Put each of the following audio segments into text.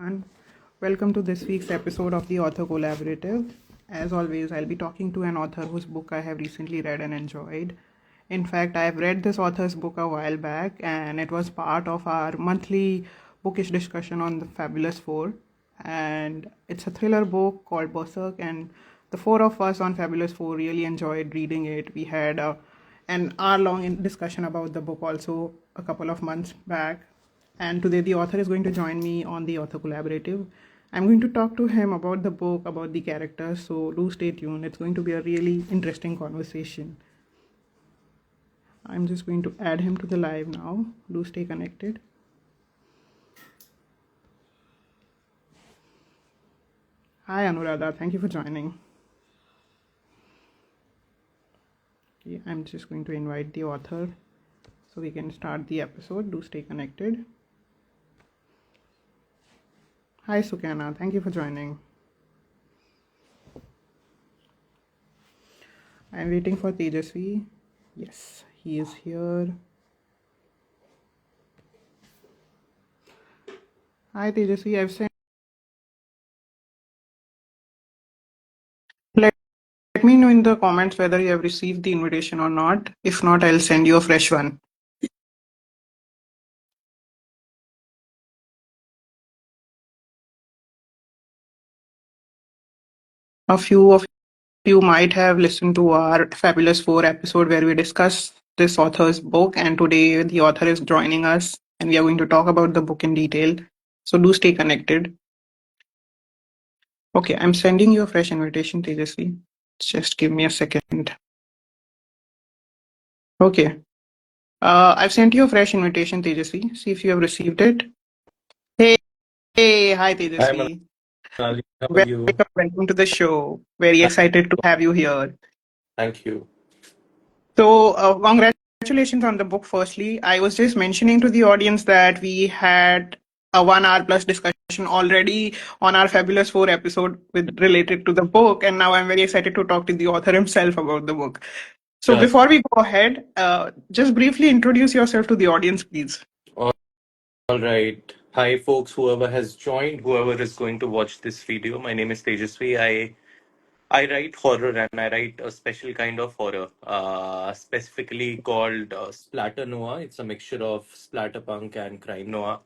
And welcome to this week's episode of the Author Collaborative. As always, I'll be talking to an author whose book I have recently read and enjoyed. In fact, I have read this author's book a while back, and it was part of our monthly bookish discussion on the Fabulous Four. And it's a thriller book called Berserk, and the four of us on Fabulous Four really enjoyed reading it. We had an hour-long discussion about the book also a couple of months back, and today the author is going to join me on the Author Collaborative. I'm going to talk to him about the book, about the characters, so do stay tuned. It's going to be a really interesting conversation. I'm just going to add him to the live now. Do stay connected. Hi Anuradha, thank you for joining. Okay, I'm just going to invite the author so we can start the episode. Do stay connected. Hi Sukana, thank you for joining. I'm waiting for Tejaswi. Yes, he is here. Hi Tejaswi, I've sent. Let me know in the comments whether you have received the invitation or not. If not, I'll send you a fresh one. A few of you might have listened to our Fabulous Four episode where we discussed this author's book, and today the author is joining us and we are going to talk about the book in detail. So do stay connected. Okay, I'm sending you a fresh invitation, Tejasvi. Just give me a second. Okay. I've sent you a fresh invitation, Tejasvi. See if you have received it. Hey, hi Tejasvi. Hi, how are you? Welcome to the show. Very excited to have you here. Thank you. So, congratulations on the book, firstly. I was just mentioning to the audience that we had a 1 hour plus discussion already on our Fabulous Four episode related to the book, and now I'm very excited to talk to the author himself about the book. So, Sure. before we go ahead, just briefly introduce yourself to the audience, please. All right. Hi, folks. Whoever has joined, whoever is going to watch this video, my name is Tejaswi. I write horror and I write a special kind of horror, specifically called splatter noir. It's a mixture of splatterpunk and crime noir.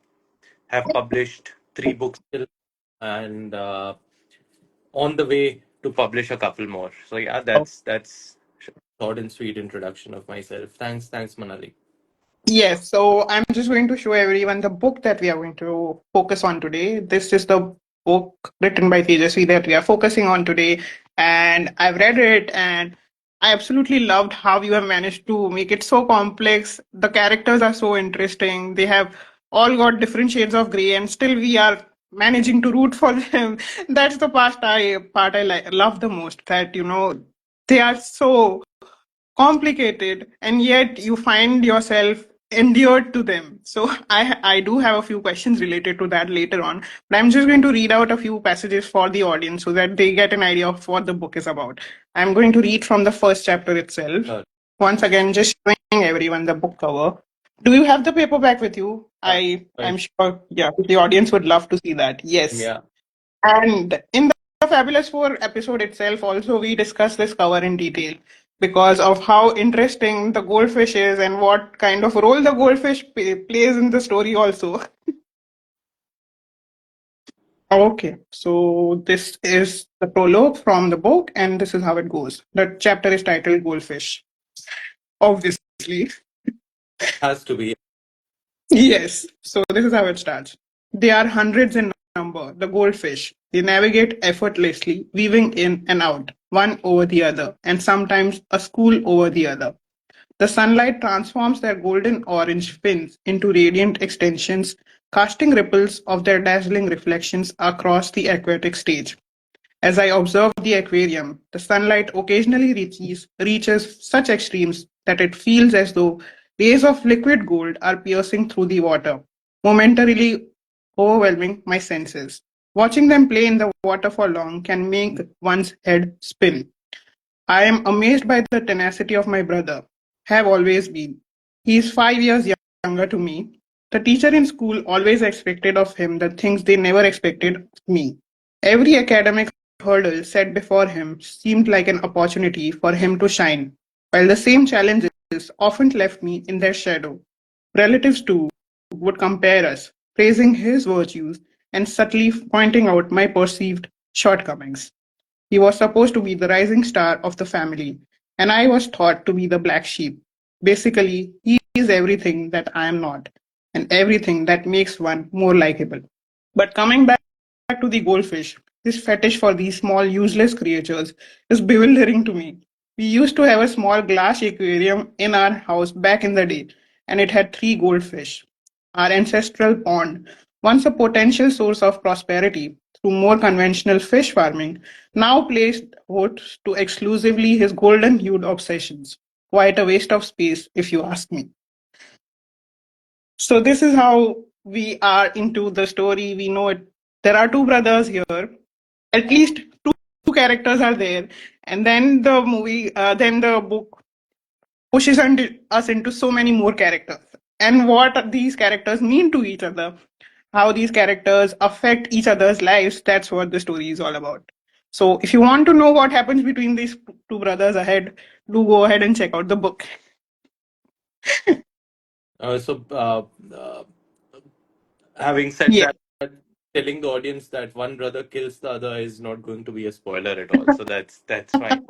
Have published 3 books till and on the way to publish a couple more. So yeah, that's short and sweet introduction of myself. Thanks, Manali. Yes, so I'm just going to show everyone the book that we are going to focus on today. This is the book written by Tejasvi that we are focusing on today. And I've read it and I absolutely loved how you have managed to make it so complex. The characters are so interesting. They have all got different shades of gray and still we are managing to root for them. That's the part I love the most, that they are so complicated and yet you find yourself endeared to them. So I do have a few questions related to that later on, but I'm just going to read out a few passages for the audience so that they get an idea of what the book is about. I'm going to read from the first chapter itself. Sure. Once again, just showing everyone the book cover. Do you have the paperback with you? I'm Right. sure, yeah, the audience would love to see that. Yes. Yeah. And in the Fabulous Four episode itself, also, we discussed this cover in detail because of how interesting the goldfish is and what kind of role the goldfish plays in the story, also. Okay, so this is the prologue from the book, and this is how it goes. The chapter is titled Goldfish. Obviously. Has to be. Yes. So this is how it starts. They are hundreds in number, the goldfish. They navigate effortlessly, weaving in and out, one over the other, and sometimes a school over the other. The sunlight transforms their golden orange fins into radiant extensions, casting ripples of their dazzling reflections across the aquatic stage. As I observe the aquarium, the sunlight occasionally reaches such extremes that it feels as though rays of liquid gold are piercing through the water, momentarily overwhelming my senses. Watching them play in the water for long can make one's head spin. I am amazed by the tenacity of my brother, have always been. He is 5 years younger to me, The teacher in school always expected of him the things they never expected of me. Every academic hurdle set before him seemed like an opportunity for him to shine, while the same challenges often left me in their shadow. Relatives, too, would compare us, praising his virtues and subtly pointing out my perceived shortcomings. He was supposed to be the rising star of the family, and I was thought to be the black sheep. Basically, he is everything that I am not, and everything that makes one more likable. But coming back to the goldfish, this fetish for these small, useless creatures is bewildering to me. We used to have a small glass aquarium in our house back in the day, and it had three goldfish. Our ancestral pond, once a potential source of prosperity through more conventional fish farming, now placed host to exclusively his golden hued obsessions. Quite a waste of space, if you ask me. So this is how we are into the story. We know it. There are two brothers here. At least two characters are there, and then the movie, then the book pushes us into so many more characters and what these characters mean to each other, how these characters affect each other's lives. That's what the story is all about. So if you want to know what happens between these two brothers ahead, do go ahead and check out the book. So, having said Yeah. that, telling the audience that one brother kills the other is not going to be a spoiler at all. So that's fine.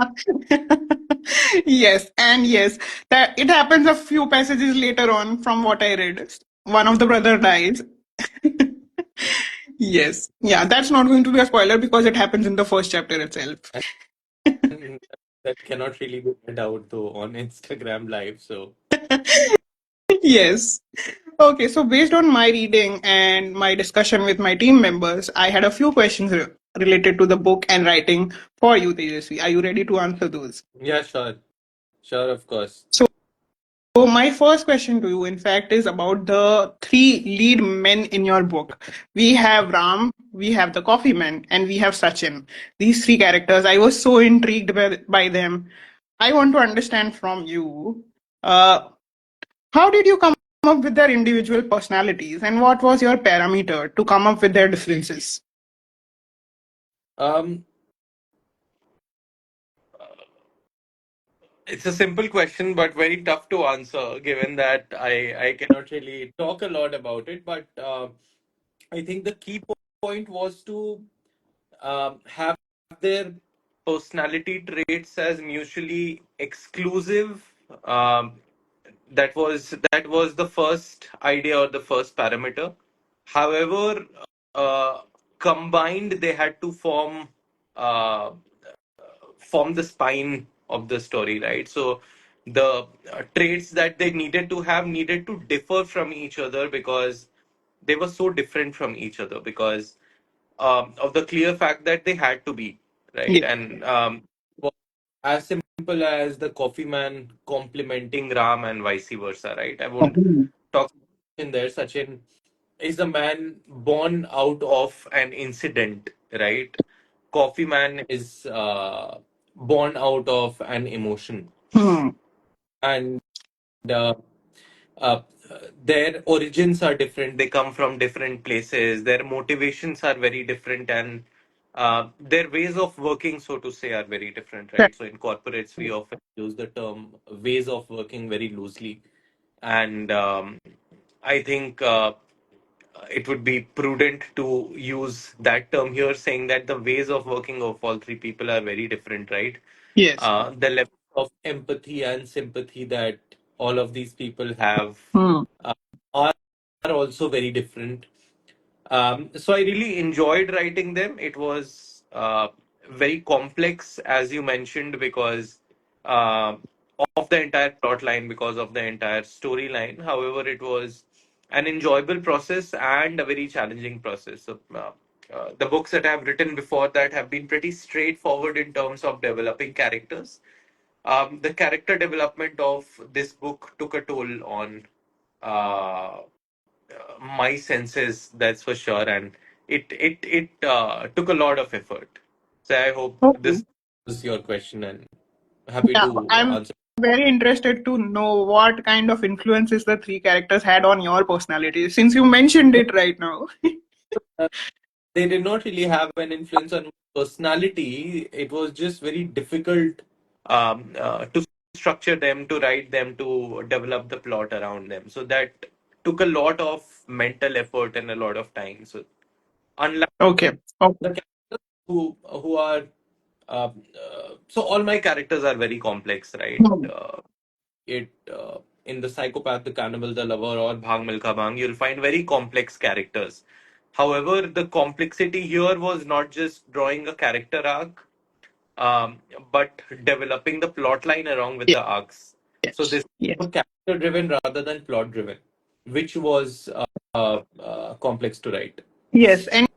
Yes, and yes, that it happens a few passages later on from what I read. One of the brother dies. Yes. Yeah, that's not going to be a spoiler because it happens in the first chapter itself. And that cannot really be read out though on Instagram Live. So, Yes. Okay, so based on my reading and my discussion with my team members, I had a few questions related to the book and writing for you, Tejasvi. Are you ready to answer those? yeah, sure, sure, of course. So my first question to you, in fact, is about the three lead men in your book. We have Ram, we have the coffee man, and we have Sachin. These three characters, I was so intrigued by them. I want to understand from you, uh, how did you come up with their individual personalities, and what was your parameter to come up with their differences? Um, it's a simple question, but very tough to answer, given that I cannot really talk a lot about it. But I think the key point was to have their personality traits as mutually exclusive. Um, that was the first idea or the first parameter. However, uh, combined, they had to uh, form the spine of the story, right? So the traits that they needed to have needed to differ from each other because they were so different from each other because of the clear fact that they had to be right. Yeah. And was as simple as the coffee man complimenting Ram and vice versa, right? I won't talk in there. Sachin is a man born out of an incident, right? Coffee man is born out of an emotion, Hmm. and uh, uh, their origins are different. They come from different places. Their motivations are very different, and their ways of working, so to say, are very different, right? So in corporates, we often use the term ways of working very loosely, and I think it would be prudent to use that term here, saying that the ways of working of all three people are very different, right? Yes. The level of empathy and sympathy that all of these people have Hmm. uh, are also very different. So I really enjoyed writing them. It was very complex, as you mentioned, because uh, of the entire plot line, because of the entire storyline. However, it was an enjoyable process and a very challenging process. So, the books that I have written before that have been pretty straightforward in terms of developing characters. The character development of this book took a toll on my senses, that's for sure, and it took a lot of effort. So I hope Okay. this is your question, and happy Yeah, to I'm answer. very interested to know what kind of influences the three characters had on your personality, since you mentioned it right now. Uh, they did not really have an influence on personality. It was just very difficult to structure them, to write them, to develop the plot around them. So that took a lot of mental effort and a lot of time. So unlike Okay. Okay. the characters who are so all my characters are very complex, right? Hmm. It In the psychopath, the cannibal, the lover, or Bhang Milkha Bhang, you'll find very complex characters. However, the complexity here was not just drawing a character arc, um, but developing the plot line along with the arcs. So Yes. this Yes. was character driven rather than plot driven, which was complex to write. Yes. And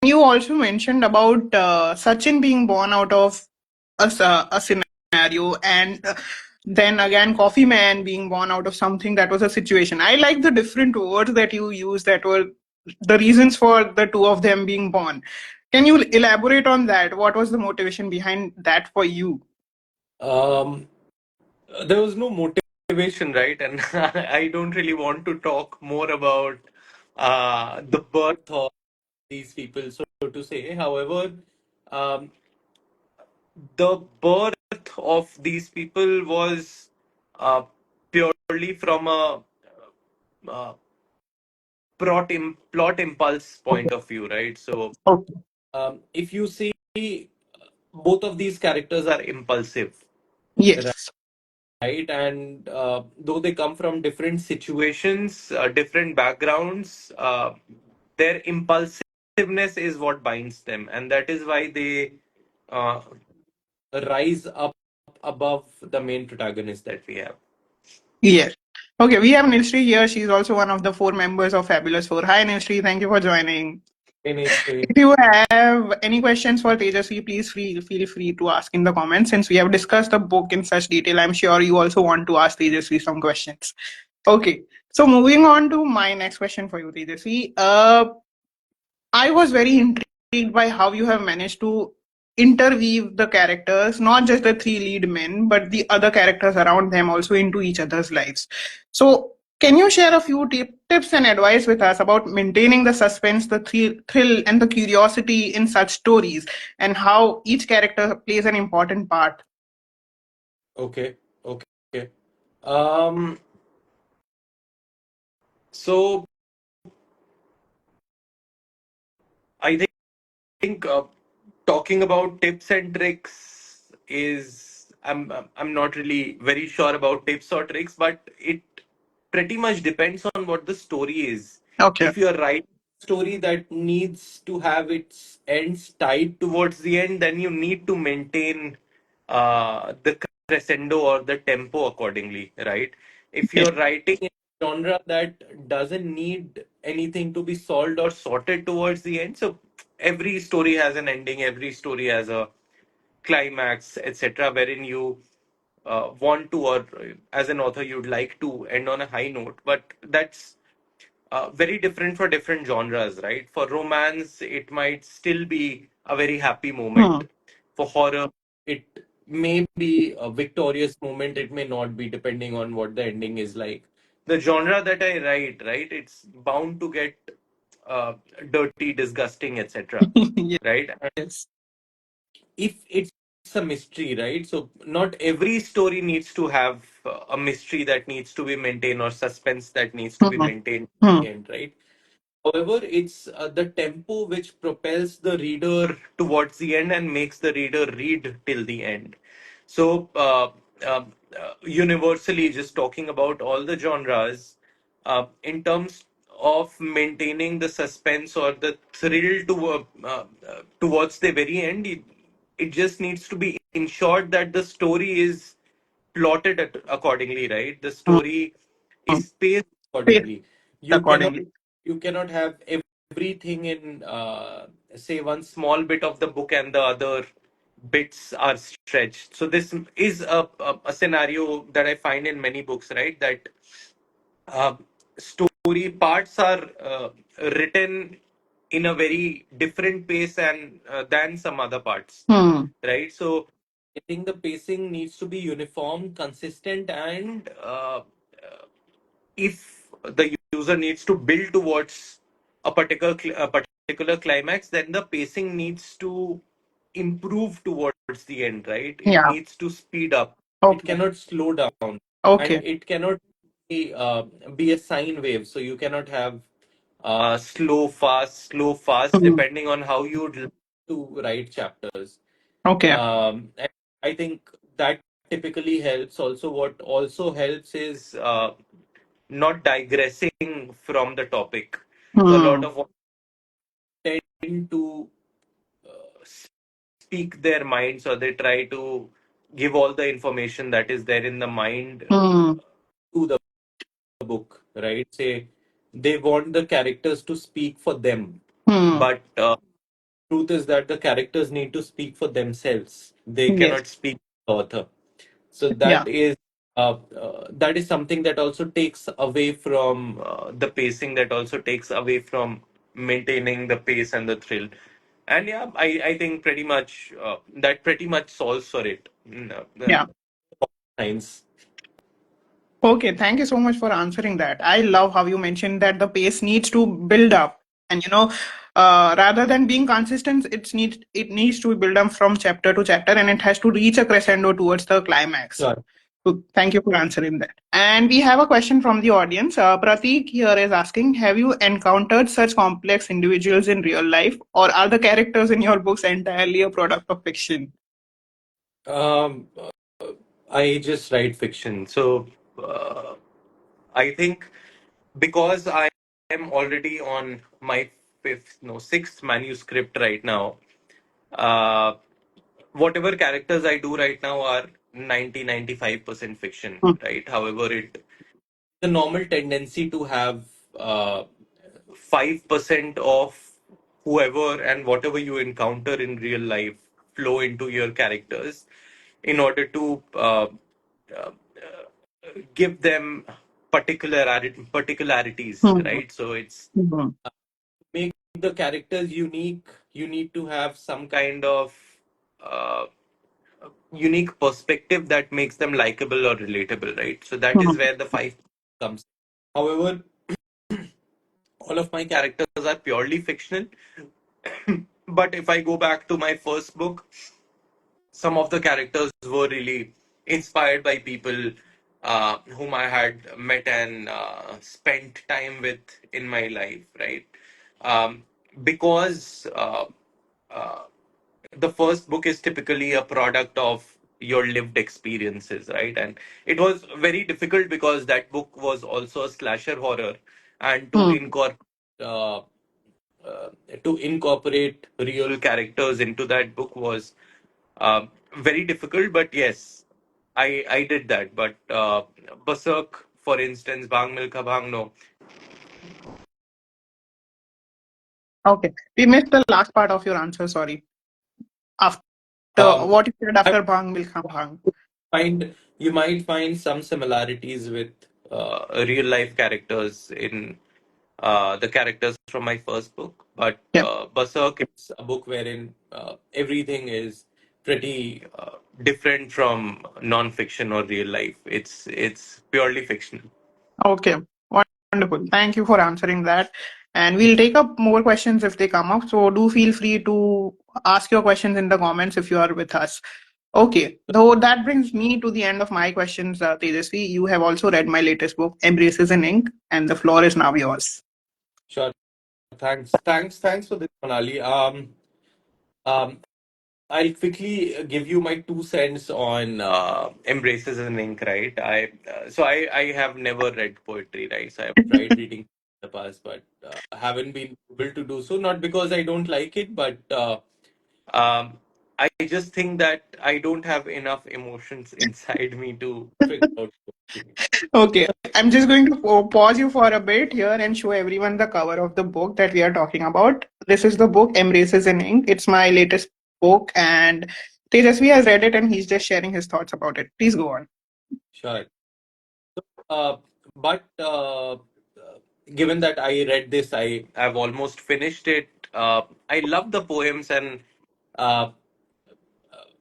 you also mentioned about Sachin being born out of a scenario, and then again, Coffee Man being born out of something that was a situation. I like the different words that you used that were the reasons for the two of them being born. Can you elaborate on that? What was the motivation behind that for you? Um, there was no motivation, right? And I don't really want to talk more about the birth of these people, so to say. However, um, the birth of these people was uh, purely from a uh, plot impulse point of view, right? So, Okay. if you see, both of these characters are impulsive, Yes. right? And though they come from different situations, different backgrounds, their impulsiveness is what binds them, and that is why they uh, rise up above the main protagonist that we have. Yes. Okay, we have Nilshri here. She's also one of the four members of Fabulous Four. Hi, Nilshri. Thank you for joining. Initially, If you have any questions for Tejasvi, please feel free to ask in the comments. Since we have discussed the book in such detail, I'm sure you also want to ask Tejasvi some questions. Okay, so moving on to my next question for you, Tejasvi. I was very intrigued by how you have managed to interweave the characters, not just the three lead men, but the other characters around them also into each other's lives. So, can you share a few tips and advice with us about maintaining the suspense, the thrill, and the curiosity in such stories, and how each character plays an important part? okay, okay. Um, so I think talking about tips and tricks is I'm not really very sure about tips or tricks, but it pretty much depends on what the story is. Okay. If you're writing a story that needs to have its ends tied towards the end, then you need to maintain the crescendo or the tempo accordingly, right? If Yes. you're writing in a genre that doesn't need anything to be solved or sorted towards the end, so every story has an ending, every story has a climax, etc., wherein you want to, or as an author, you'd like to end on a high note. But that's very different for different genres, right? For romance, it might still be a very happy Hmm. moment. For horror, it may be a victorious moment. It may not be, depending on what the ending is like. The genre that I write, right, it's bound to get uh, dirty, disgusting, etc. Right? And Yes. if it's a mystery, right? So not every story needs to have a mystery that needs to be maintained or suspense that needs to be Hmm. maintained Hmm. at the end, right? However, it's the tempo which propels the reader towards the end and makes the reader read till the end. So, universally, just talking about all the genres, in terms of maintaining the suspense or the thrill towards the very end, it just needs to be ensured that the story is plotted accordingly, right? The Hmm. story is paced Yes. accordingly. You cannot Accordingly. you cannot have everything in say one small bit of the book and the other bits are stretched. So this is a scenario that I find in many books, right? That uh, story parts are written in a very different pace and than some other parts, Hmm. right? So I think the pacing needs to be uniform, consistent, and if the user needs to build towards a particular climax, then the pacing needs to improve towards the end, right? It Yeah. needs to speed up. It Okay. cannot slow down, and Okay. it cannot be a sine wave. So you cannot have slow, fast, Hmm. depending on how you would like to write chapters. Okay. And I think that typically helps. Also, what also helps is not digressing from the topic. So a lot Hmm. of what tend to speak their minds, or they try to give all the information that is there in the mind Hmm. to the book, right? Say they want the characters to speak for them, Hmm. but truth is that the characters need to speak for themselves. They Yes. cannot speak for the author. So Yeah. that is something that also takes away from the pacing, that also takes away from maintaining the pace and the thrill. And yeah, I think pretty much that pretty much solves for it. Yeah. Science. Okay, thank you so much for answering that. I love how you mentioned that the pace needs to build up, and rather than being consistent, it needs to build up from chapter to chapter, and it has to reach a crescendo towards the climax. Sure. So thank you for answering that. And we have a question from the audience. Pratik here is asking, have you encountered such complex individuals in real life, or are the characters in your books entirely a product of fiction? Um, I just write fiction, so uh, I think because I am already on my sixth manuscript right now. Uh, Whatever characters I do right now are 95% fiction, Hmm. right? However, the normal tendency to have 5% of whoever and whatever you encounter in real life flow into your characters in order to uh, give them particularities, Hmm. right? So it's Hmm. make the characters unique. You need to have some kind of uh, unique perspective that makes them likable or relatable, right? So that is Hmm. where the five comes. However, all of my characters are purely fictional. But if I go back to my first book, some of the characters were really inspired by people whom I had met and spent time with in my life, right? Um, because uh, the first book is typically a product of your lived experiences, right? And it was very difficult because that book was also a slasher horror, and Hmm. uh, to incorporate real characters into that book was very difficult. But yes, I did that. But Berserk, for instance, Bhang Milkha Bhang No. Okay, we missed the last part of your answer. Sorry. After Um, what you said I after Bhang will come Bhang. find you might find some similarities with real life characters in the characters from my first book, but Yeah. Berserk is a book wherein everything is pretty different from non-fiction or real life. It's purely fictional. Okay. Wonderful. Thank you for answering that. And we'll take up more questions if they come up. So do feel free to ask your questions in the comments if you are with us. Okay. Though that brings me to the end of my questions, Tejasvi. You have also read my latest book, Embraces in Ink, and the floor is now yours. Sure. Thanks for this, Manali. Um, I'll quickly give you my 2 cents on Embraces in Ink, right? I have never read poetry, right? So I've tried reading in the past, but haven't been able to do so. Not because I don't like it, but um, I just think that I don't have enough emotions inside me to figure out poetry. Okay, I'm just going to pause you for a bit here and show everyone the cover of the book that we are talking about. This is the book Embraces in Ink. It's my latest book, and Tejasvi has read it and he's just sharing his thoughts about it. Please go on. Sure. Uh, but given that I read this, I've almost finished it. I love the poems, and uh,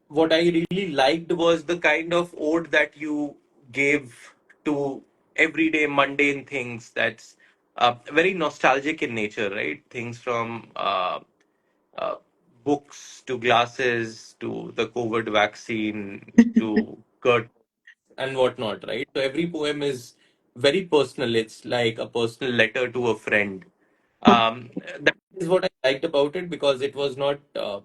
what I really liked was the kind of ode that you gave to everyday mundane things that's very nostalgic in nature, right? Things from uh, books to glasses to the COVID vaccine to curtains and whatnot, right? So every poem is very personal. It's like a personal letter to a friend. That is what I liked about it because it was not uh,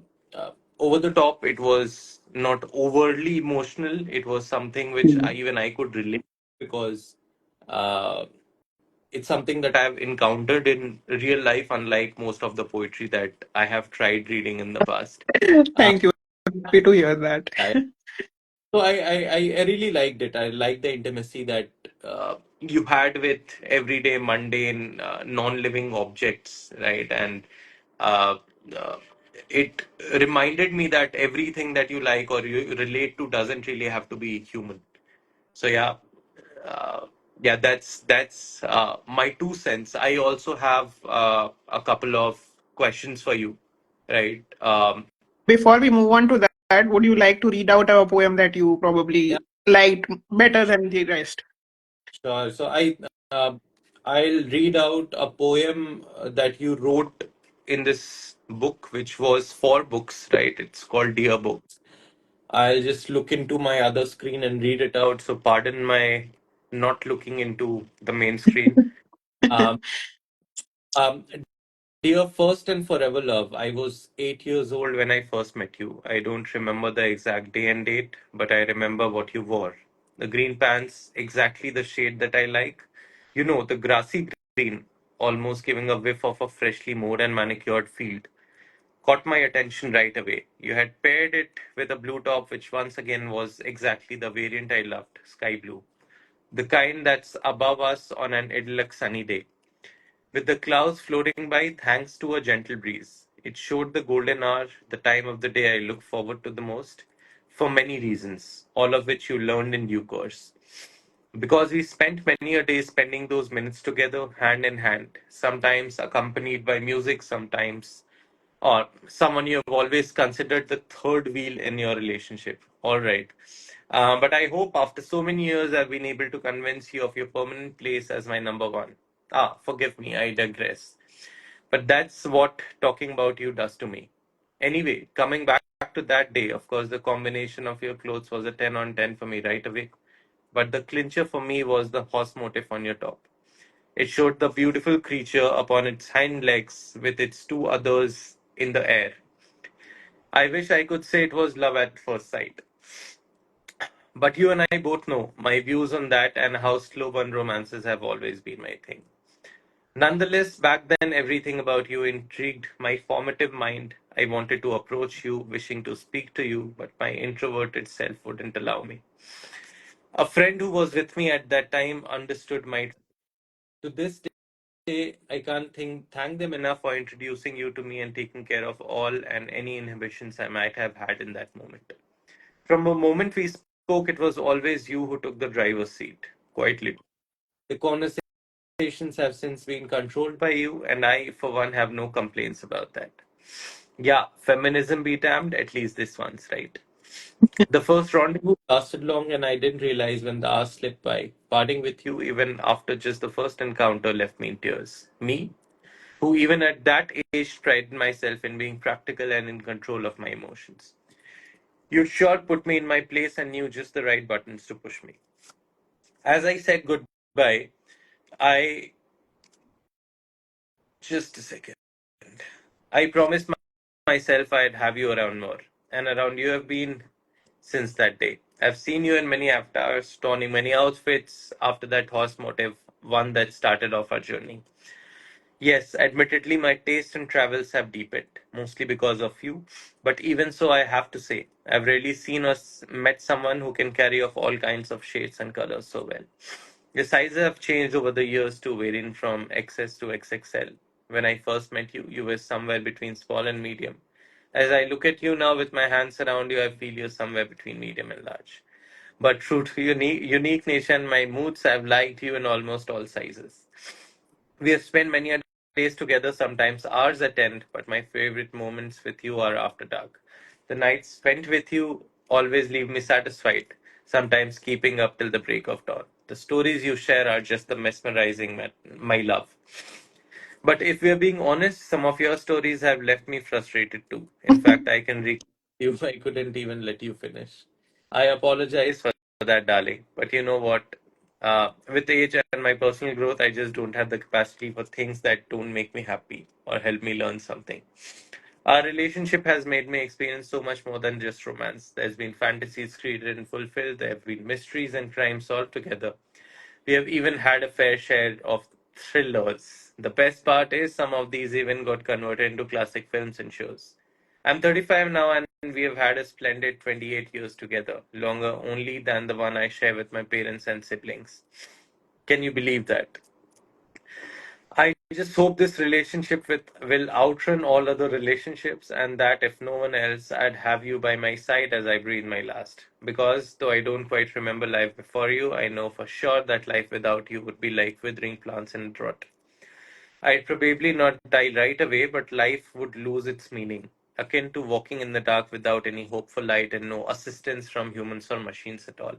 over the top. It was not overly emotional. It was something which even I could relate because uh, it's something that I've encountered in real life, unlike most of the poetry that I have tried reading in the past. Uh, Thank you. Happy to hear that. So I really liked it. I liked the intimacy that you had with everyday mundane non-living objects, right? And uh, uh, it reminded me that everything that you like or you relate to doesn't really have to be human. So uh, yeah, that's my 2 cents. I also have a couple of questions for you, right? Before we move on to that, would you like to read out a poem that you probably liked better than the rest? Sure. So uh, I'll read out a poem that you wrote in this book, which was for books, right? It's called Dear Books. I'll just look into my other screen and read it out. So pardon my not looking into the main screen. Um, um, Dear First and Forever Love, I was 8 years old when I first met you. I don't remember the exact day and date, but I remember what you wore. The green pants, exactly the shade that I like. You know, the grassy green, almost giving a whiff of a freshly mowed and manicured field. Caught my attention right away. You had paired it with a blue top, which once again was exactly the variant I loved, sky blue. The kind that's above us on an idyllic sunny day with the clouds floating by thanks to a gentle breeze. It showed the golden hour, the time of the day I look forward to the most, for many reasons, all of which you learned in due course. Because we spent many a day spending those minutes together, hand in hand, sometimes accompanied by music, sometimes, or someone you have always considered the third wheel in your relationship. All right. But I hope after so many years I've been able to convince you of your permanent place as my number one. Forgive me, I digress. But that's what talking about you does to me. Anyway, coming back to that day, of course, the combination of your clothes was a 10 on 10 for me right away. But the clincher for me was the horse motif on your top. It showed the beautiful creature upon its hind legs with its two others in the air. I wish I could say it was love at first sight. But you and I both know my views on that and how slow burn romances have always been my thing. Nonetheless, back then everything about you intrigued my formative mind. I wanted to approach you, wishing to speak to you, but my introverted self wouldn't allow me. A friend who was with me at that time understood my. To this day, I can't thank them enough for introducing you to me and taking care of all and any inhibitions I might have had in that moment. From the moment we spoke, it was always you who took the driver's seat, quietly. The conversations have since been controlled by you, and I, for one, have no complaints about that. Yeah, feminism be damned, at least this once, right? The first rendezvous lasted long, and I didn't realize when the hours slipped by. Parting with you, even after just the first encounter, left me in tears. Me, who even at that age prided myself in being practical and in control of my emotions. You sure put me in my place and knew just the right buttons to push me. As I said goodbye, I just a second. I promised myself I'd have you around more, and around you have been since that day. I've seen you in many avatars, donning many outfits after that horse motive, one that started off our journey. Yes, admittedly, my taste in travels have deepened, mostly because of you. But even so, I have to say, I've rarely seen or met someone who can carry off all kinds of shades and colors so well. Your sizes have changed over the years too, varying from XS to XXL. When I first met you, you were somewhere between small and medium. As I look at you now with my hands around you, I feel you're somewhere between medium and large. But true to your unique nature and my moods, I've liked you in almost all sizes. We have spent many a days together, sometimes hours at end, but my favorite moments with you are after dark. The nights spent with you always leave me satisfied, sometimes keeping up till the break of dawn. The stories you share are just the mesmerizing, my love. But if we're being honest, some of your stories have left me frustrated too. In fact, I can recall you, I couldn't even let you finish. I apologize for that, darling. But you know what? With age and my personal growth, I just don't have the capacity for things that don't make me happy or help me learn something. Our relationship has made me experience so much more than just romance. There's been fantasies created and fulfilled, there have been mysteries and crimes solved together. We have even had a fair share of thrillers. The best part is some of these even got converted into classic films and shows. I'm 35 now and we have had a splendid 28 years together, longer only than the one I share with my parents and siblings. Can you believe that? I just hope this relationship with will outrun all other relationships and that if no one else, I'd have you by my side as I breathe my last. Because though I don't quite remember life before you, I know for sure that life without you would be like withering plants in a drought. I'd probably not die right away, but life would lose its meaning, akin to walking in the dark without any hope for light and no assistance from humans or machines at all.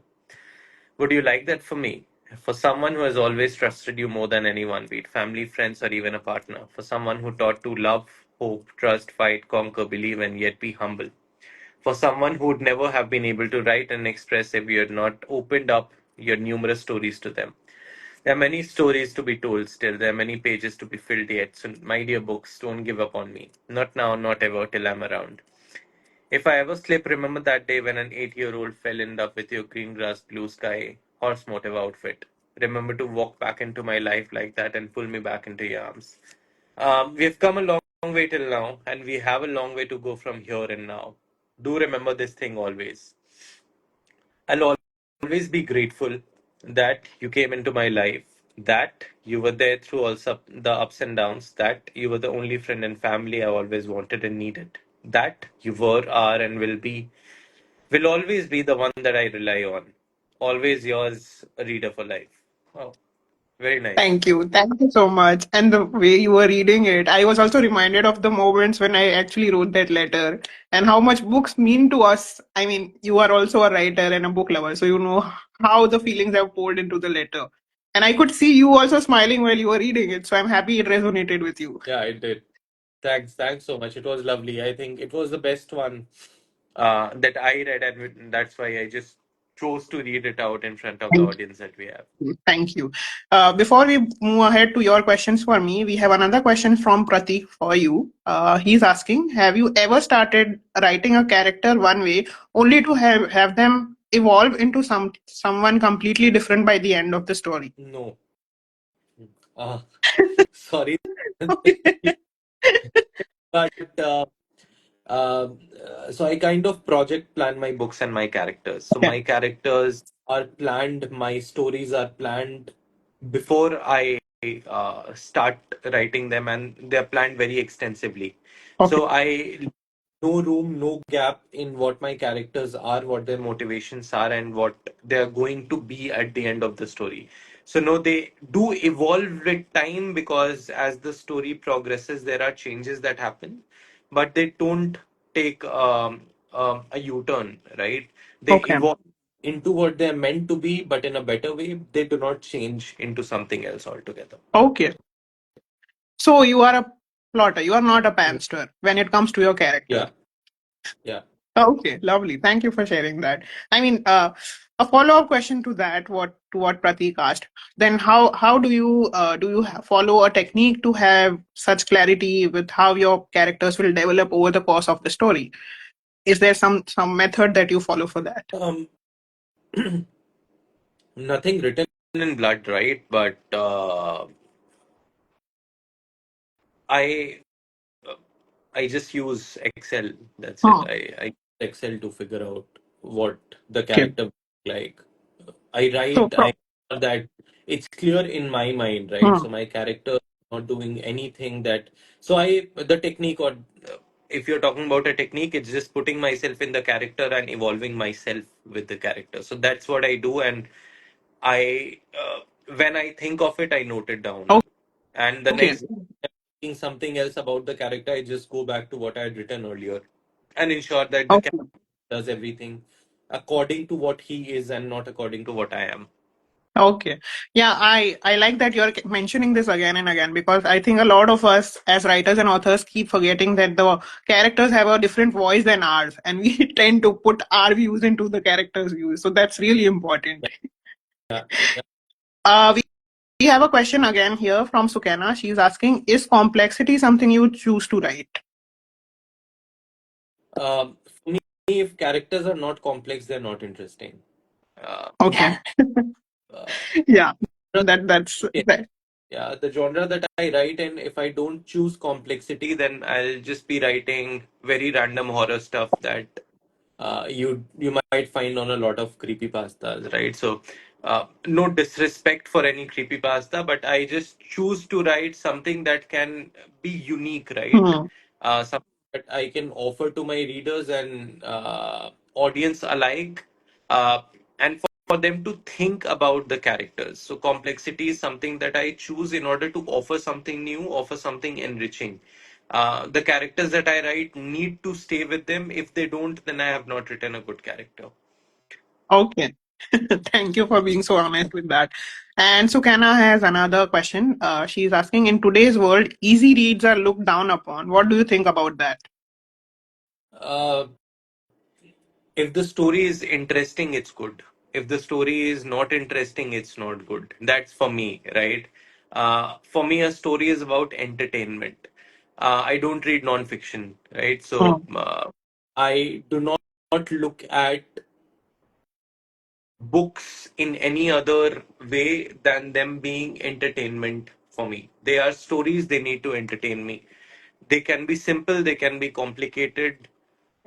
Would you like that for me? For someone who has always trusted you more than anyone, be it family, friends, or even a partner. For someone who taught to love, hope, trust, fight, conquer, believe, and yet be humble. For someone who would never have been able to write and express if you had not opened up your numerous stories to them. There are many stories to be told still. There are many pages to be filled yet. So, my dear books, don't give up on me. Not now, not ever, till I'm around. If I ever slip, remember that day when an 8-year-old fell in love with your green grass, blue sky, horse motive outfit. Remember to walk back into my life like that and pull me back into your arms. We have come a long way till now, and we have a long way to go from here and now. Do remember this thing always. I'll always be grateful that you came into my life, that you were there through all the ups and downs, that you were the only friend and family I always wanted and needed, that you were, are, and will always be the one that I rely on. Always yours, a reader for life. Oh, very nice. Thank you. Thank you so much. And the way you were reading it, I was also reminded of the moments when I actually wrote that letter and how much books mean to us. I mean, you are also a writer and a book lover, so you know how the feelings have poured into the letter. And I could see you also smiling while you were reading it, so I'm happy it resonated with you. Yeah, it did. Thanks so much. It was lovely. I think it was the best one that I read, and that's why I just chose to read it out in front of the audience that we have. Thank you. Before we move ahead to your questions for me, we have another question from Pratik for you. He's asking, have you ever started writing a character one way only to have them evolve into someone completely different by the end of the story? No, uh, sorry, but uh, so I kind of project plan my books and my characters. So Okay. my characters are planned, my stories are planned before I start writing them, and they're planned very extensively. Okay. So I no room, no gap in what my characters are, what their motivations are, and what they're going to be at the end of the story. So no, they do evolve with time because as the story progresses, there are changes that happen, but they don't take a U-turn, right? They Okay. evolve into what they're meant to be, but in a better way. They do not change into something else altogether. Okay. So you are a plotter. You are not a Mm. pamster when it comes to your character. Yeah, yeah. Okay, lovely. Thank you for sharing that. I mean, a follow-up question to that, what Pratik asked. Then, how do you follow a technique to have such clarity with how your characters will develop over the course of the story? Is there some method that you follow for that? Um, Nothing written in blood, right? But I I just use Excel. That's it. Huh. I use Excel to figure out what the Okay. character like. I So, write. I know that it's clear in my mind, right? hmm. So my character is not doing anything that. So I the technique or if you're talking about a technique, it's just putting myself in the character and evolving myself with the character. So that's what I do, and I when I think of it, I note it down. And the Okay. next time I'm thinking something else about the character, I just go back to what I had written earlier and ensure that the Okay. does everything according to what he is and not according to what I am. Okay. Yeah, I like that you're mentioning this again and again, because I think a lot of us as writers and authors keep forgetting that the characters have a different voice than ours, and we tend to put our views into the characters' views. So that's really important. Yeah, yeah. We have a question again here from Sukena. She's asking, is complexity something you choose to write? For me, if characters are not complex, they're not interesting. Uh, Okay. uh, Yeah, genre that's that, that. yeah, the genre that I write, and if I don't choose complexity, then I'll just be writing very random horror stuff that you might find on a lot of creepypastas, right? So, no disrespect for any creepypasta, but I just choose to write something that can be unique, right? Hmm. Something that I can offer to my readers and audience alike, and for them to think about the characters. So, complexity is something that I choose in order to offer something new, offer something enriching. The characters that I write need to stay with them. If they don't, then I have not written a good character. Okay. Thank you for being so honest with that. And Sukana has another question. She's asking, in today's world, easy reads are looked down upon. What do you think about that? Uh, if the story is interesting, it's good. If the story is not interesting, it's not good. That's for me, right? For me, a story is about entertainment. I don't read non-fiction, right? So Hmm. I do not look at books in any other way than them being entertainment for me. They are stories, they need to entertain me. They can be simple, they can be complicated,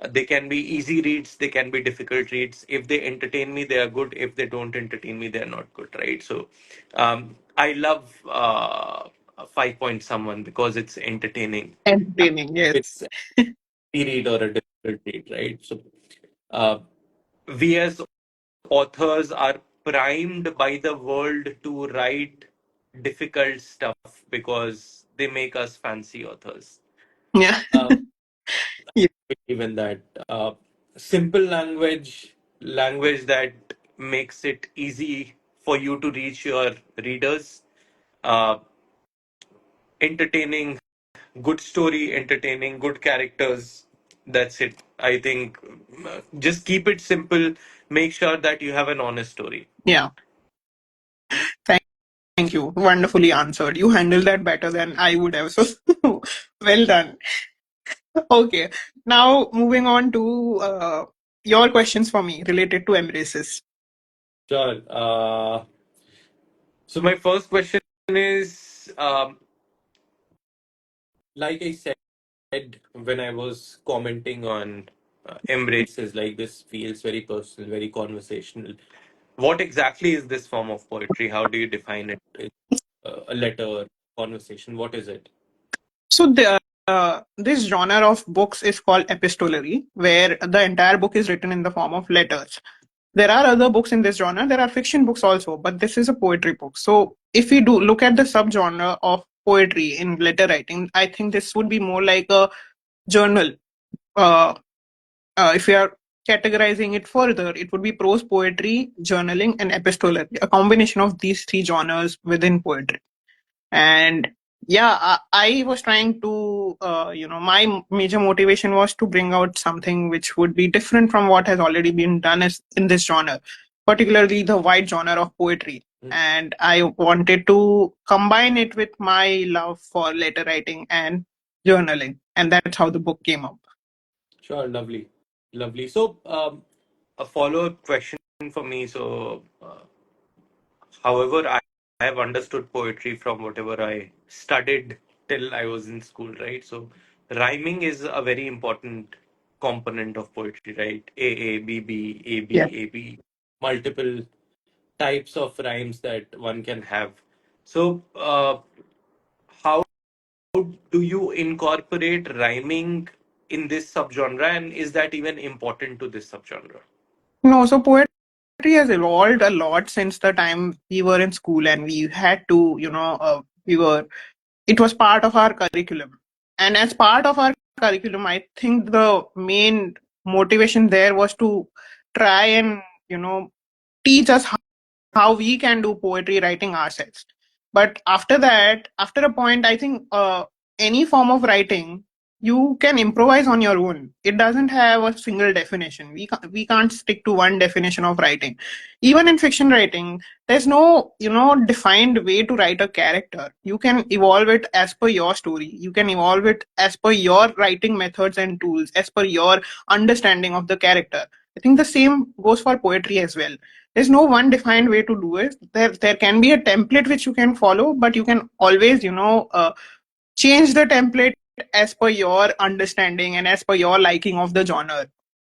they can be easy reads, they can be difficult reads. If they entertain me, they are good. If they don't entertain me, they are not good, right? So I love 5 Point Someone because it's entertaining. Entertaining, It's yes. a easy read or a difficult read, right? So uh, we as authors are primed by the world to write difficult stuff because they make us fancy authors. Yeah. Uh, Yeah. Even that simple language that makes it easy for you to reach your readers, uh, entertaining, good story, entertaining, good characters. That's it. I think just keep it simple. Make sure that you have an honest story. Yeah. Thank you. Wonderfully answered. You handled that better than I would have. So well done. Okay. Now moving on to your questions for me related to embraces. Sure. So my first question is, like I said when I was commenting on embraces, like this feels very personal, very conversational. What exactly is this form of poetry? How do you define it? It's a letter, conversation. What is it? So this genre of books is called epistolary, where the entire book is written in the form of letters. There are other books in this genre. There are fiction books also, but this is a poetry book. So if we do look at the subgenre of poetry in letter writing, I think this would be more like a journal. Uh, if we are categorizing it further, it would be prose poetry, journaling, and epistolary, a combination of these three genres within poetry. And yeah, I was trying to my major motivation was to bring out something which would be different from what has already been done in this genre, particularly the wide genre of poetry. Mm. And I wanted to combine it with my love for letter writing and journaling, and that's how the book came up. Sure, lovely, lovely. So, a follow-up question for me. So, however, I have understood poetry from whatever I studied till I was in school, right? So, rhyming is a very important component of poetry, right? A, B, B, A, Yeah. B, A, B, multiple types of rhymes that one can have. So, how do you incorporate rhyming in this subgenre, and is that even important to this subgenre? No, so poetry has evolved a lot since the time we were in school, and we had to, we were it was part of our curriculum. And as part of our curriculum, I think the main motivation there was to try and, teach us how we can do poetry writing ourselves. But after that, after a point, I think any form of writing, you can improvise on your own. It doesn't have a single definition. We can't stick to one definition of writing. Even in fiction writing, there's no, defined way to write a character. You can evolve it as per your story. You can evolve it as per your writing methods and tools, as per your understanding of the character. I think the same goes for poetry as well. There's no one defined way to do it. There can be a template which you can follow, but you can always, change the template as per your understanding and as per your liking of the genre.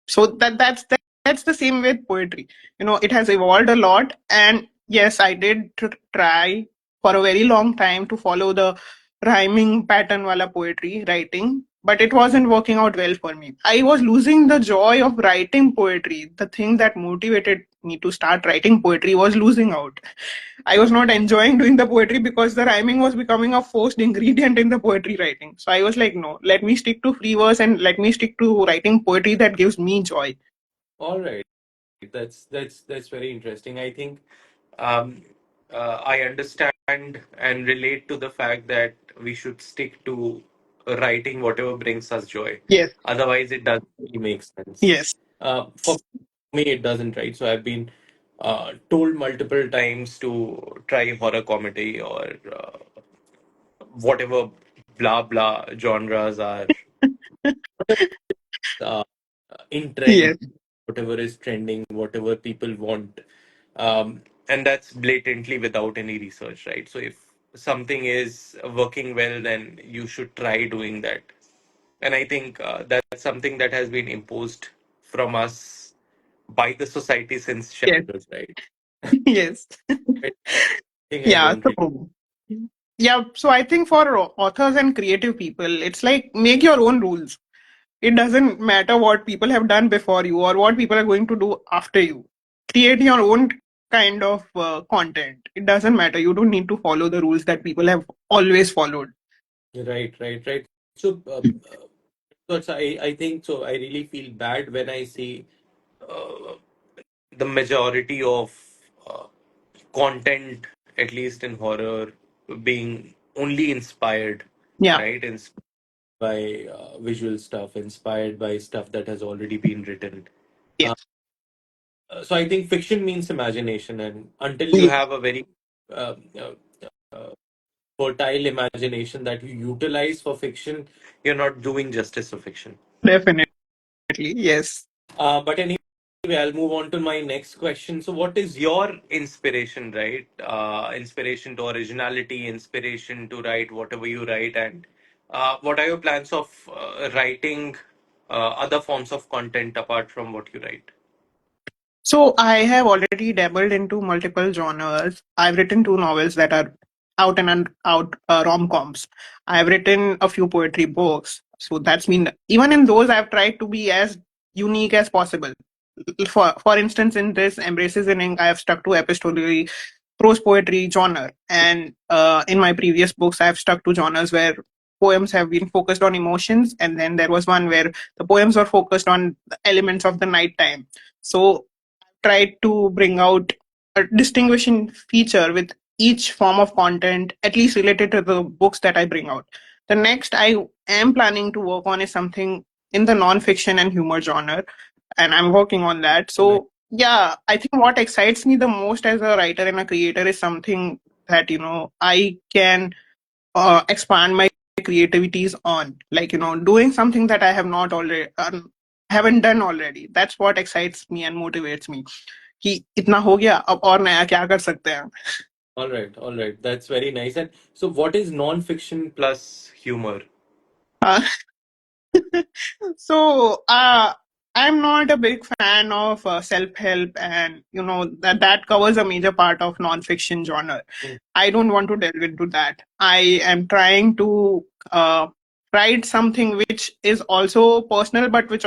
So that's the same with poetry. It has evolved a lot, and yes, I did try for a very long time to follow the rhyming pattern wala poetry writing, but it wasn't working out well for me. I was losing the joy of writing poetry. The thing that motivated me to start writing poetry was losing out. I was not enjoying doing the poetry because the rhyming was becoming a forced ingredient in the poetry writing. So I was like, no, let me stick to free verse and let me stick to writing poetry that gives me joy. All right. That's very interesting. I think um, I understand and relate to the fact that we should stick to writing whatever brings us joy. Yes, Otherwise, it doesn't really make sense. yes, For me, it doesn't, right? So I've been told multiple times to try horror comedy or whatever blah blah genres are uh, in trend, yes, whatever is trending, whatever people want. And that's blatantly without any research, right? So if something is working well, then you should try doing that. And I think that's something that has been imposed from us by the society since yes, childhood, right? yes. I think I Yeah, don't really. so yeah, so I think for authors and creative people, it's like make your own rules. It doesn't matter what people have done before you or what people are going to do after you. Create your own kind of content. It doesn't matter. You don't need to follow the rules that people have always followed. Right. So, I think so. I really feel bad when I see uh, the majority of uh, content, at least in horror, being only inspired, Yeah, right? Inspired by visual stuff, inspired by stuff that has already been written. yes, Uh, so I think fiction means imagination, and until you yes, have a very uh, uh, fertile imagination that you utilize for fiction, you're not doing justice to fiction. definitely. Yes. But anyway, I'll move on to my next question. So, what is your inspiration, right? Inspiration to originality, inspiration to write whatever you write, and what are your plans of writing other forms of content apart from what you write? So I have already dabbled into multiple genres. I've written two novels that are out and out rom-coms. I've written a few poetry books. So that's mean even in those I've tried to be as unique as possible. For instance, in this Embraces in Ink, I have stuck to epistolary prose poetry genre, and in my previous books, I have stuck to genres where poems have been focused on emotions, and then there was one where the poems were focused on the elements of the nighttime. So tried to bring out a distinguishing feature with each form of content, at least related to the books that I bring out. The next I am planning to work on is something in the non-fiction and humor genre, and I'm working on that. Right. So yeah, I think what excites me the most as a writer and a creator is something that I can expand my creativities on, like doing something that I have not already haven't done already. That's what excites me and motivates me कि इतना हो गया अब और नया क्या कर सकते हैं. All right. That's very nice. And so, what is non-fiction plus humor? Uh, so I'm not a big fan of self-help, and that covers a major part of non-fiction genre. Mm. I don't want to delve into that. I am trying to uh, write something which is also personal, but which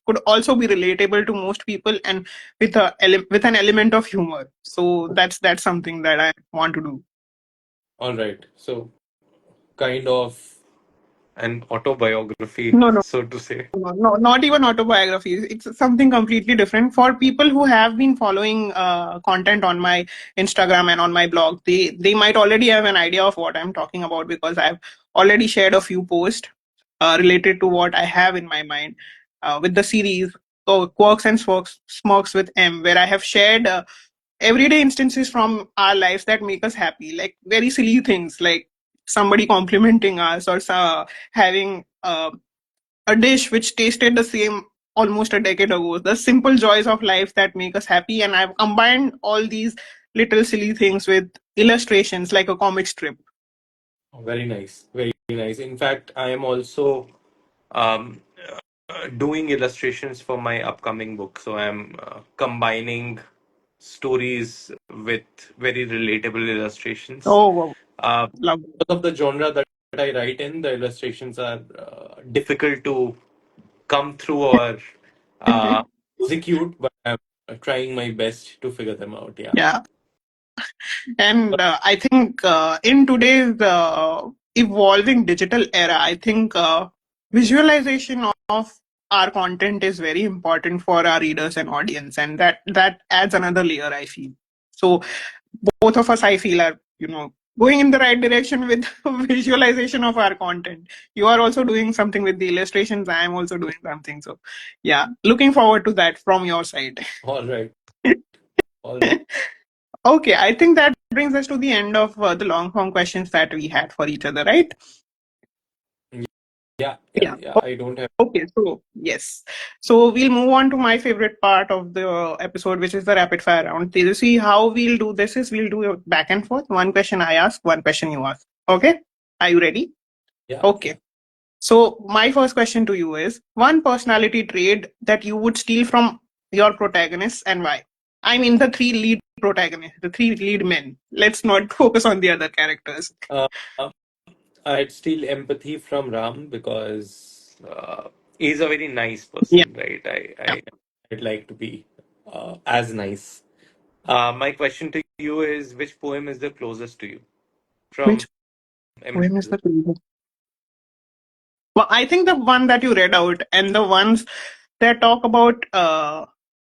could also be relatable to most people, and with an element of humor. So that's something that I want to do. All right. So, kind of. an autobiography, No, no, so to say. no, not even autobiographies. It's something completely different. For people who have been following content on my Instagram and on my blog, they might already have an idea of what I'm talking about because I've already shared a few posts related to what I have in my mind with the series Quirks and Smokes with M, where I have shared everyday instances from our lives that make us happy, like very silly things, like somebody complimenting us or having a dish which tasted the same almost a decade ago. The simple joys of life that make us happy. And I've combined all these little silly things with illustrations like a comic strip. Very nice, very nice. In fact, I am also um, doing illustrations for my upcoming book. So I'm combining stories with very relatable illustrations. Oh, wow. Uh, Love because of the genre that I write in, the illustrations are difficult to come through or uh, it. execute, but I'm trying my best to figure them out. Yeah. Yeah. And I think in today's evolving digital era, I think visualization of our content is very important for our readers and audience, and that adds another layer, I feel. So both of us, I feel, are going in the right direction with visualization of our content. You are also doing something with the illustrations. I am also doing something. So yeah, looking forward to that from your side. All right. All right. Okay, I think that brings us to the end of the long form questions that we had for each other, right? Yeah. Yeah. Yeah. Yeah. I don't have. Okay, so yes. So we'll move on to my favorite part of the episode, which is the rapid fire round. To see how we'll do this is we'll do it back and forth. One question I ask, one question you ask. Okay? Are you ready? Yeah. Okay. So my first question to you is one personality trait that you would steal from your protagonists and why? I mean the three lead protagonists, the three lead men. Let's not focus on the other characters. Uh, I'd steal empathy from Ram because he's a very nice Yeah. person, right? I'd like to be as nice. My question to you is, which poem is the closest to you from Which M. poem is the closest? Well, I think the one that you read out and the ones that talk about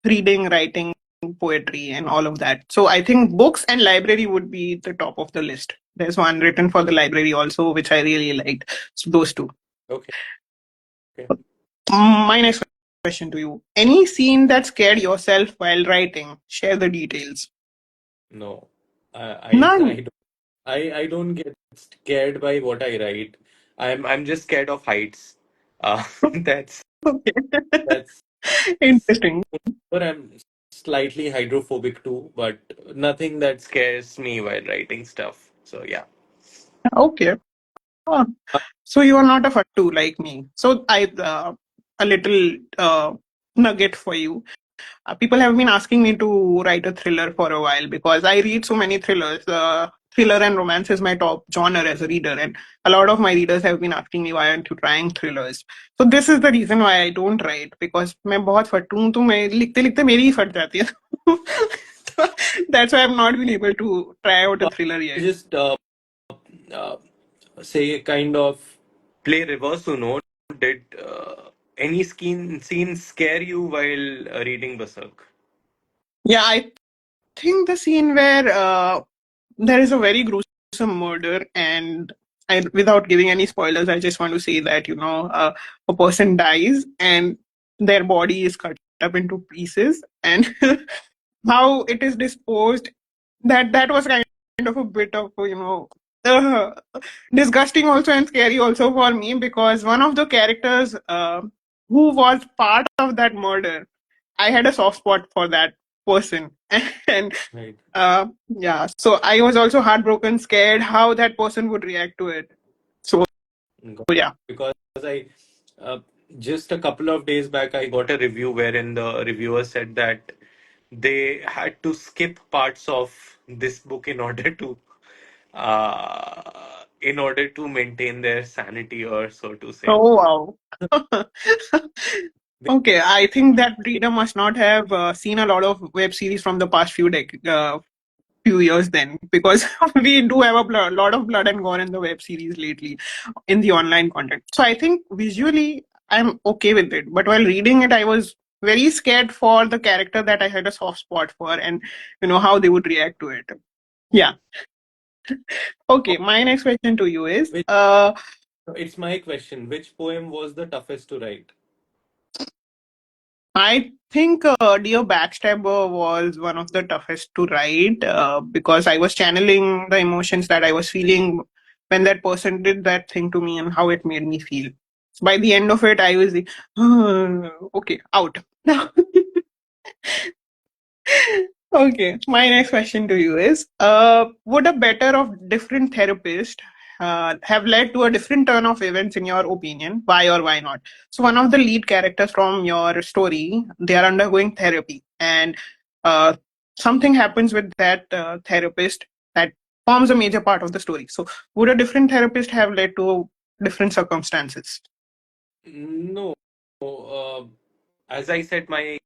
reading, writing, poetry, and all of that. So I think books and library would be the top of the list. There's one written for the library also, which I really liked. So those two. Okay. Okay. My next question to you. Any scene that scared yourself while writing? Share the details. No, I None. don't. I don't get scared by what I write. I'm just scared of heights. That's Okay. that's Interesting. But I'm slightly hydrophobic too, but nothing that scares me while writing stuff. So yeah. Okay. Oh, so you are not a fattu like me. So I a little nugget for you. People have been asking me to write a thriller for a while because I read so many thrillers. Thriller and romance is my top genre as a reader, and a lot of my readers have been asking me why aren't you trying thrillers. So this is the reason why I don't write because मैं बहुत फट्टू हूँ तो मैं लिखते लिखते मेरी ही फट जाती है. That's why I've not been able to try out a Uh, thriller yet. just uh, say kind of play reverse Uno. Did any scene scare you while reading Berserk? Yeah, I think the scene where there is a very gruesome murder, and without giving any spoilers, I just want to say that a person dies and their body is cut up into pieces, and how it is disposed. That was kind of a bit of uh, disgusting also and scary also for me because one of the characters who was part of that murder, I had a soft spot for that person, and Right. yeah, so I was also heartbroken, scared how that person would react to it. So Got yeah. because I uh, just a couple of days back I got a review wherein the reviewer said that they had to skip parts of this book in order to maintain their sanity, or so to say. Oh wow. Okay, I think that reader must not have seen a lot of web series from the past few few years then, because we do have a lot of blood and gore in the web series lately in the online content. So I think visually I'm okay with it, but while reading it, I was very scared for the character that I had a soft spot for, and how they would react to it. Yeah. Okay. My next question to you is, Which It's my question. Which poem was the toughest to write? I think Dear Backstabber was one of the toughest to write because I was channeling the emotions that I was feeling when that person did that thing to me and how it made me feel. By the end of it, I was like, okay, out. Okay, my next question to you is would a better of different therapist have led to a different turn of events in your opinion? Why or why not? So, one of the lead characters from your story, they are undergoing therapy, and uh, something happens with that therapist that forms a major part of the story. So, would a different therapist have led to different circumstances? No. As I said, my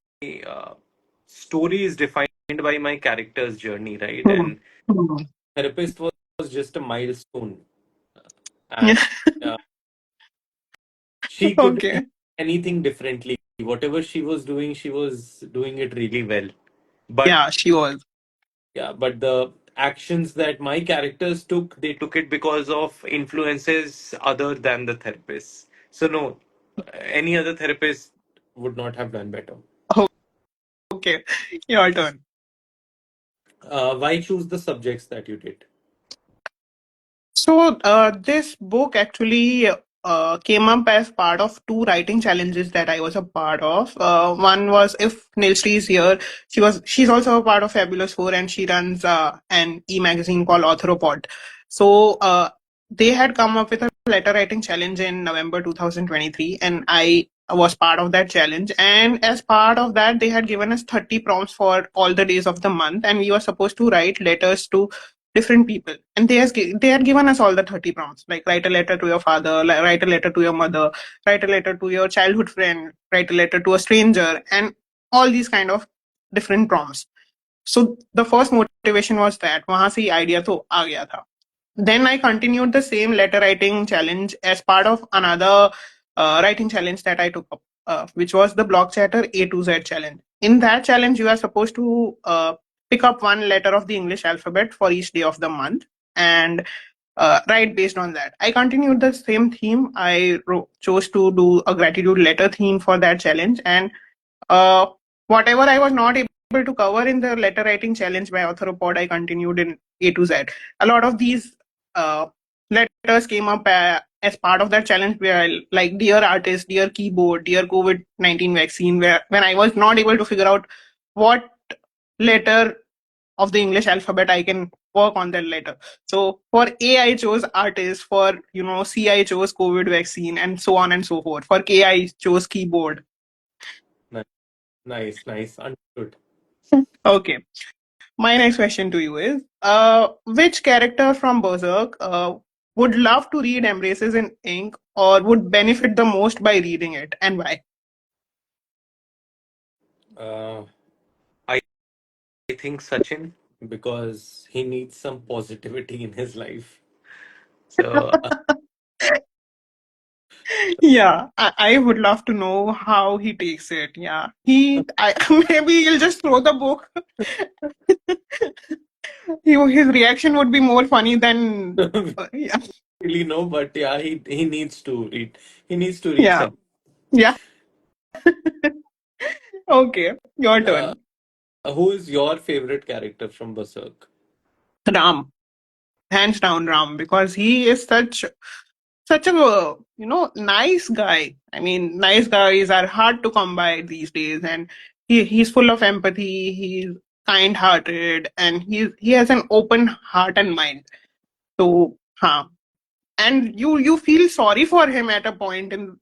uh, story is defined by my character's journey, right? Hmm. And Hmm. therapist was just a milestone, and Yeah. uh, she couldn't do Okay. anything differently. Whatever she was doing it really well. But Yeah, she was. yeah, but the actions that my characters took, they took it because of influences other than the therapist. So no, any other therapist would not have done better. Okay, your turn. Why choose the subjects that you did? So, this book actually came up as part of two writing challenges that I was a part of. One was if Nilshri is here, she's also a part of Fabulous Four, and she runs an e-magazine called Authoropod. So, they had come up with a letter writing challenge in November 2023, and I was part of that challenge. And as part of that, they had given us 30 prompts for all the days of the month, and we were supposed to write letters to different people, and they had given us all the 30 prompts, like write a letter to your father, write a letter to your mother, write a letter to your childhood friend, write a letter to a stranger, and all these kind of different prompts. So the first motivation was that वहां से idea तो आ गया था. Then I continued the same letter writing challenge as part of another writing challenge that I took up, which was the Blog Chatter A to Z challenge. In that challenge, you are supposed to pick up one letter of the English alphabet for each day of the month and write based on that. I continued the same theme. I chose to do a gratitude letter theme for that challenge, and uh, whatever I was not able to cover in the letter writing challenge by Authoropod, I continued in A to Z. A lot of these uh, letters came up as part of that challenge, where like dear artist, dear keyboard, dear COVID-19 vaccine, where when I was not able to figure out what letter of the English alphabet I can work on that letter. So for A I chose artist, for C I chose COVID vaccine, and so on and so forth. For K I chose keyboard. Nice, nice. Understood. Okay. My next question to you is which character from Berserk would love to read Embraces in Ink or would benefit the most by reading it, and why? Uh, I think Sachin, because he needs some positivity in his life. So Yeah, I would love to know how he takes it. Yeah, maybe he'll just throw the book. His reaction would be more funny than yeah, really no, but yeah, he needs to read. He needs to read yeah, some. yeah. Okay, your Uh, turn. who is your favorite character from Berserk? Ram, hands down, Ram, because he is such a nice guy. I mean, nice guys are hard to come by these days, and he's full of empathy. He's kind hearted, and he has an open heart and mind. So, huh. And you feel sorry for him at a point in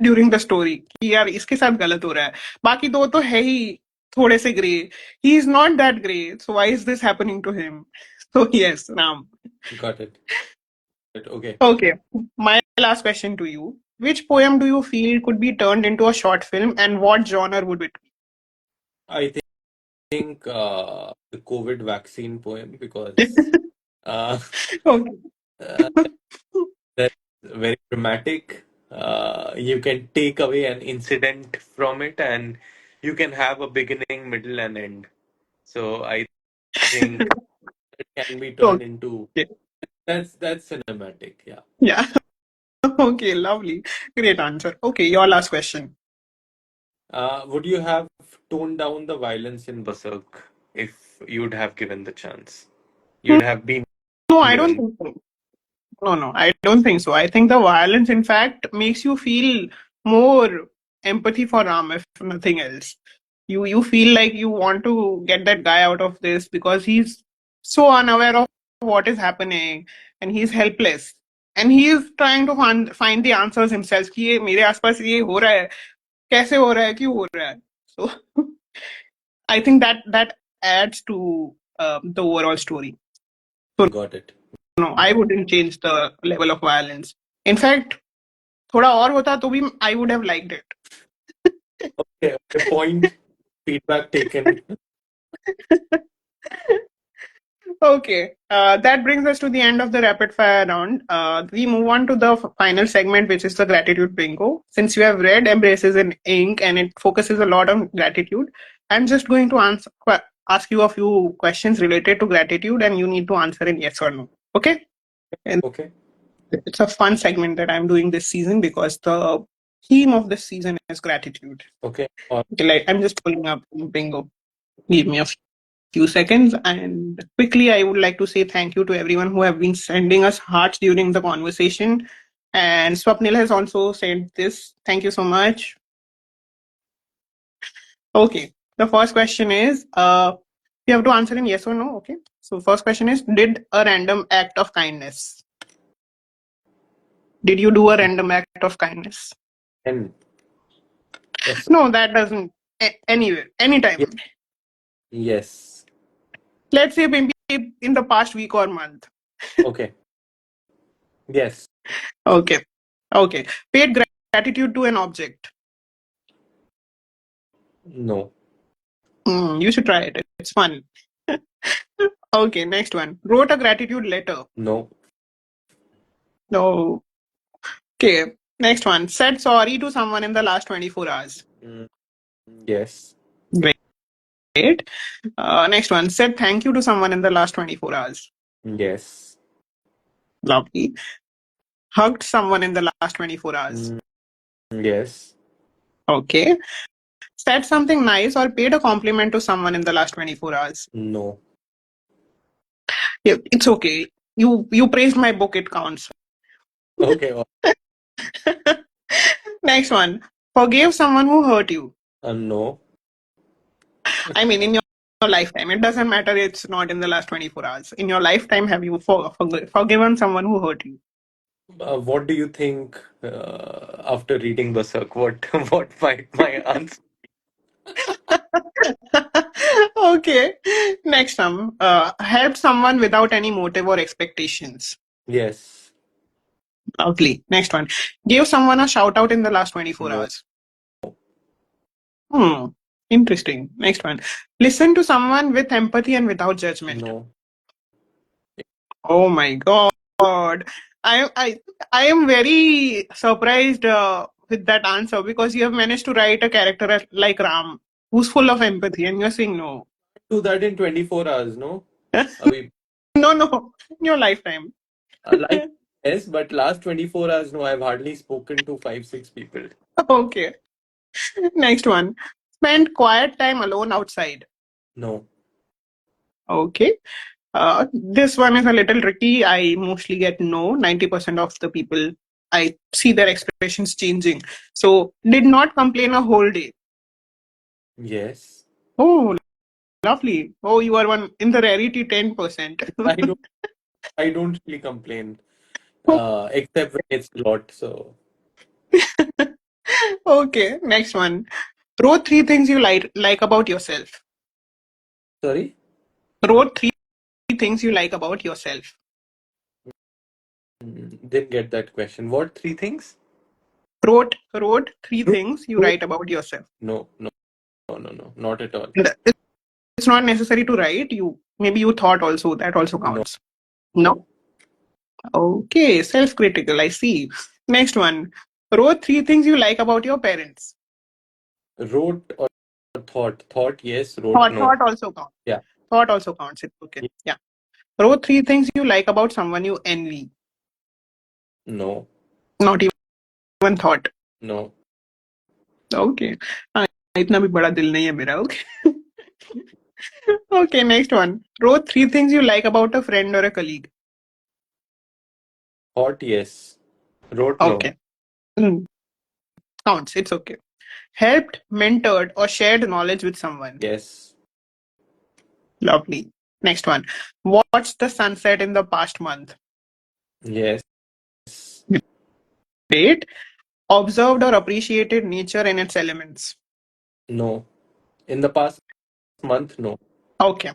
during the story कि यार इसके साथ गलत हो रहा है. बाकी दो तो है ही थोड़े से grey. He is not that great. So why is this happening to him? So yes, Ram. Got it. Okay. Okay. My last question to you. Which poem do you feel could be turned into a short film and what genre would it be? I think the COVID vaccine poem because uh, Okay. uh, that's very dramatic. You can take away an incident from it, and you can have a beginning, middle, and end. So I think it can be turned into Okay. that's cinematic. Yeah. Yeah. Okay, lovely. Great answer. Okay, your last question. Would you have toned down the violence in Berserk if you'd have given the chance? You'd have been No, I don't given. think so. No, I don't think so. I think the violence, in fact, makes you feel more empathy for Ram, if nothing else. You feel like you want to get that guy out of this because he's so unaware of what is happening and he's helpless. And he is trying to find the answers himself कि ये मेरे आसपास ये हो रहा है, कैसे हो रहा है, क्यों हो रहा है. So I think that adds to the overall story. So Got it. no, I wouldn't change the level of violence. In fact, थोड़ा और होता तो भी I would have liked it. Okay, okay, point, feedback taken. Okay, that brings us to the end of the rapid fire round. We move on to the final segment, which is the gratitude bingo. Since you have read Embraces in Ink and it focuses a lot on gratitude, I'm just going to ask you a few questions related to gratitude, and you need to answer in yes or no. Okay? And Okay, it's a fun segment that I'm doing this season because the theme of this season is gratitude. okay. Okay, like I'm just pulling up bingo. Give me a few seconds. And quickly, I would like to say thank you to everyone who have been sending us hearts during the conversation. And Swapnil has also said this. Thank you so much. Okay. The first question is you have to answer in yes or no. Okay. So, first question is did a random act of kindness? Did you do a random act of kindness? And yes, No, that doesn't. Anywhere, yes, anytime. yes. Let's say maybe in the past week or month. Okay, yes, Okay. Okay. Paid gratitude to an object. no, You should try it. It's fun. Okay, next one. Wrote a gratitude letter. no, No. Okay. Next one. Said sorry to someone in the last 24 hours. mm, yes, Great. Next one. Said thank you to someone in the last 24 hours. yes, Lovely. Hugged someone in the last 24 hours. mm, yes, Okay. Said something nice or paid a compliment to someone in the last 24 hours. no. Yeah, it's okay. You praised my book, it counts. Okay, Next one. Forgave someone who hurt you. no. I mean, in your lifetime, it doesn't matter. It's not in the last 24 hours. In your lifetime, have you forgiven someone who hurt you? What do you think after reading Berserk? What what might my answer? Okay. Next one. Help someone without any motive or expectations. Yes, Lovely. Next one. Give someone a shout out in the last 24 no, hours. Hmm. Interesting. Next one. Listen to someone with empathy and without judgment. no. Oh my God. I I I am very surprised with that answer because you have managed to write a character like Ram who's full of empathy and you're saying no. Do that in 24 hours, no? We No, in your lifetime. like yes, but last 24 hours, no, I've hardly spoken to five, six people. Okay. Next one. Spend quiet time alone outside. No. Okay. This one is a little tricky. I mostly get no. 90% of the people, I see their expressions changing. So, did not complain a whole day. Yes. Oh, lovely. Oh, you are one in the rarity 10%. I don't I don't really complain. Except when it's a lot. So Okay, next one. Wrote three things you like about yourself. sorry? Wrote three things you like about yourself. Didn't get that question. What three things? Wrote three True. things you True. write about yourself. No, no, no, no, no, not at all. it's not necessary to write. Maybe you thought also, that also No. counts. No? Okay, self-critical, I see. Next one. Wrote 3 things you like about your parents. Wrote or thought? Thought, yes. Wrote, Thought, no. thought also counts. Yeah. Thought also counts. It's okay. Yeah. Wrote 3 things you like about someone you envy. No. Not even thought. No. Okay. हाँ, इतना भी बड़ा दिल नहीं है मेरा. Okay. Okay, next one. Wrote 3 things you like about a friend or a colleague. Thought, yes. Wrote, no. Okay. Hmm, counts. It's okay. Helped, mentored, or shared knowledge with someone. Yes. Lovely. Next one. Watched the sunset in the past month. Yes. Great. Observed or appreciated nature in its elements. No. In the past month, no. Okay.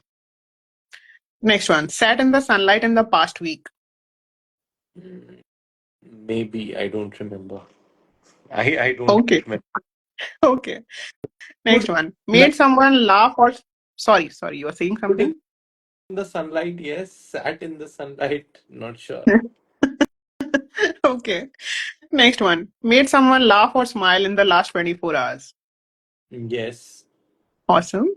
Next one. Sat in the sunlight in the past week. Maybe. I don't remember. I don't Okay. remember. Okay. Next Good. one. Like, Made someone laugh or sorry, you were saying good something? in the sunlight, yes. Sat in the sunlight, not sure. Okay. Next one. Made someone laugh or smile in the last 24 hours. Yes. Awesome.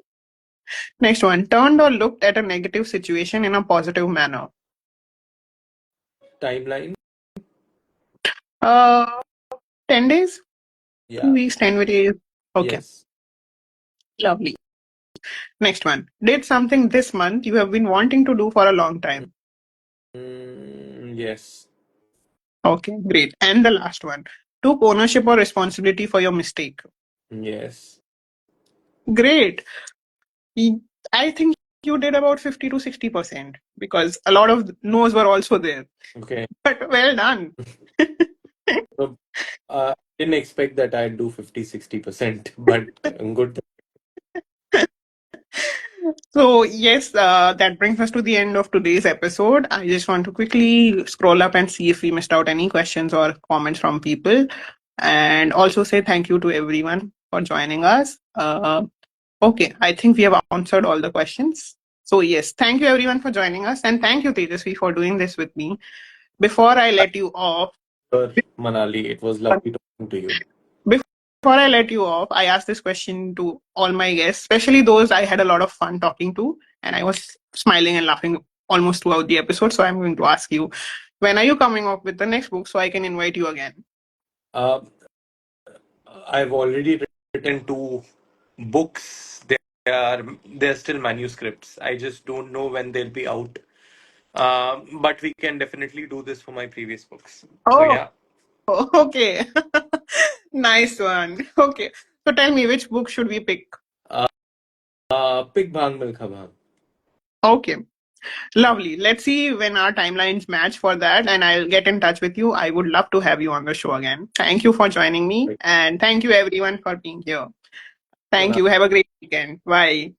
Next one. Turned or looked at a negative situation in a positive manner. Timeline? Uh, 10 days? 2 Yeah. weeks, 10 days. Okay. Yes. Lovely. Next one. Did something this month you have been wanting to do for a long time. Yes. Okay, great. And the last one. Took ownership or responsibility for your mistake. Yes. Great. I think you did about 50 to 60% because a lot of no's were also there. Okay. But well done. So, didn't expect that I'd do 50-60%, but good. So, yes, that brings us to the end of today's episode. I just want to quickly scroll up and see if we missed out any questions or comments from people. And also say thank you to everyone for joining us. Okay, I think we have answered all the questions. So, yes, thank you everyone for joining us. And thank you, Tejaswi, for doing this with me. Before I let you off, Sure, Manali, it was lovely talking to you. before I let you off, I asked this question to all my guests, especially those I had a lot of fun talking to, and I was smiling and laughing almost throughout the episode. So I'm going to ask you, when are you coming up with the next book so I can invite you again? Uh, I've already written 2 books. They're still manuscripts. I just don't know when they'll be out. But we can definitely do this for my previous books. So Oh, yeah. okay. Nice one. Okay. So tell me, which book should we pick? Pick Bhang Milkha Bhang. Okay. Lovely. Let's see when our timelines match for that, and I'll get in touch with you. I would love to have you on the show again. Thank you for joining me, Right. and thank you everyone for being here. Thank you. Have a great weekend. Bye.